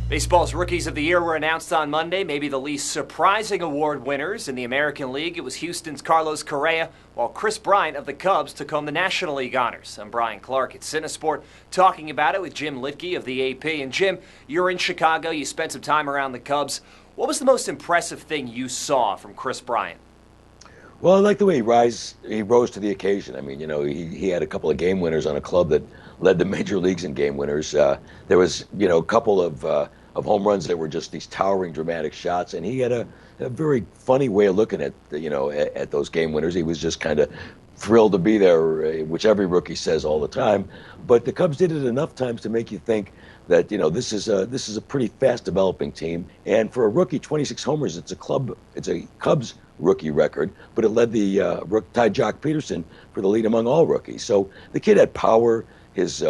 Baseball's Rookies of the Year were announced on Monday. Maybe the least surprising award winners in the American League. It was Houston's Carlos Correa, while Kris Bryant of the Cubs took home the National League honors. I'm Brian Clark at CineSport, talking about it with Jim Litke of the AP. And Jim, you're in Chicago. You spent some time around the Cubs. What was the most impressive thing you saw from Kris Bryant? Well, I like the way he rose to the occasion. I mean, he had a couple of game winners on a club that led the major leagues in game winners. There was, a couple of home runs that were just these towering, dramatic shots, and he had a very funny way of looking at, at those game winners. He was just kind of thrilled to be there, which every rookie says all the time. But the Cubs did it enough times to make you think that this is a pretty fast developing team. And for a rookie, 26 homers, it's a Cubs rookie record, but it led the tied Jock Peterson for the lead among all rookies. So the kid had power. His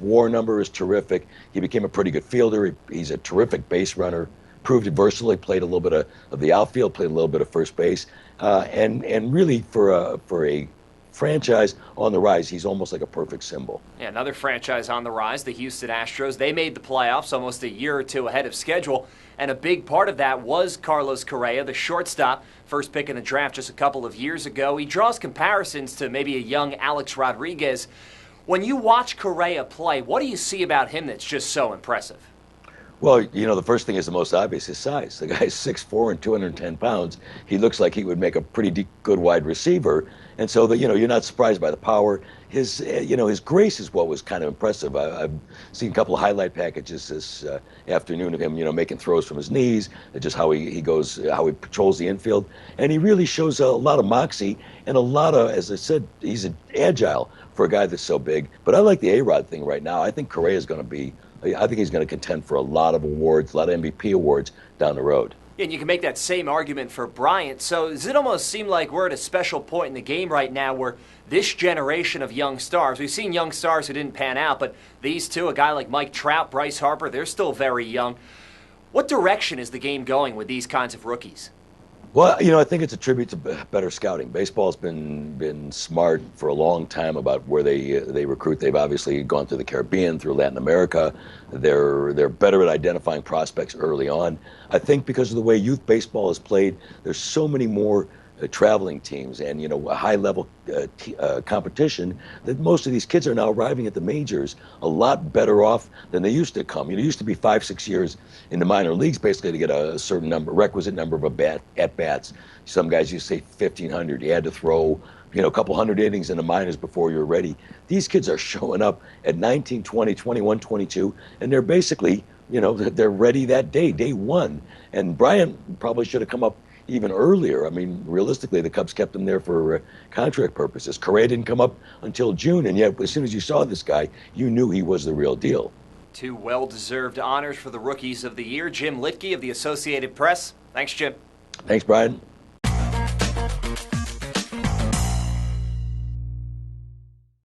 WAR number is terrific. He became a pretty good fielder. He's a terrific base runner. Proved it versatile. He played a little bit of the outfield, played a little bit of first base, and really for a franchise on the rise, he's almost like a perfect symbol. Yeah, another franchise on the rise, the Houston Astros. They made the playoffs almost a year or two ahead of schedule, and a big part of that was Carlos Correa, the shortstop, first pick in the draft just a couple of years ago. He draws comparisons to maybe a young Alex Rodriguez. When you watch Correa play, what do you see about him that's just so impressive? Well, the first thing is the most obvious, his size. The guy's 6'4" and 210 pounds. He looks like he would make a pretty good wide receiver. And so, you're not surprised by the power. His grace is what was kind of impressive. I've seen a couple of highlight packages this afternoon of him, making throws from his knees, just how he goes, how he patrols the infield. And he really shows a lot of moxie and a lot of, as I said, he's agile for a guy that's so big. But I like the A-Rod thing right now. I think Correa is going to be, I think he's going to contend for a lot of awards, a lot of MVP awards down the road. And you can make that same argument for Bryant. So does it almost seem like we're at a special point in the game right now where this generation of young stars, we've seen young stars who didn't pan out, but these two, a guy like Mike Trout, Bryce Harper, they're still very young. What direction is the game going with these kinds of rookies? Well, I think it's a tribute to better scouting. Baseball's been smart for a long time about where they recruit. They've obviously gone through the Caribbean, through Latin America. They're better at identifying prospects early on. I think because of the way youth baseball is played, there's so many more traveling teams and a high-level competition that most of these kids are now arriving at the majors a lot better off than they used to come. It used to be 5-6 years in the minor leagues basically to get a certain requisite number of at-bats. Some guys used to say 1,500. You had to throw a couple hundred innings in the minors before you're ready. These kids are showing up at 19, 20, 21, 22, and they're basically, they're ready that day one. And Bryant probably should have come up even earlier. I mean, realistically, the Cubs kept him there for contract purposes. Correa didn't come up until June, and yet as soon as you saw this guy, you knew he was the real deal. Two well-deserved honors for the Rookies of the Year. Jim Litke of the Associated Press. Thanks, Jim. Thanks, Brian.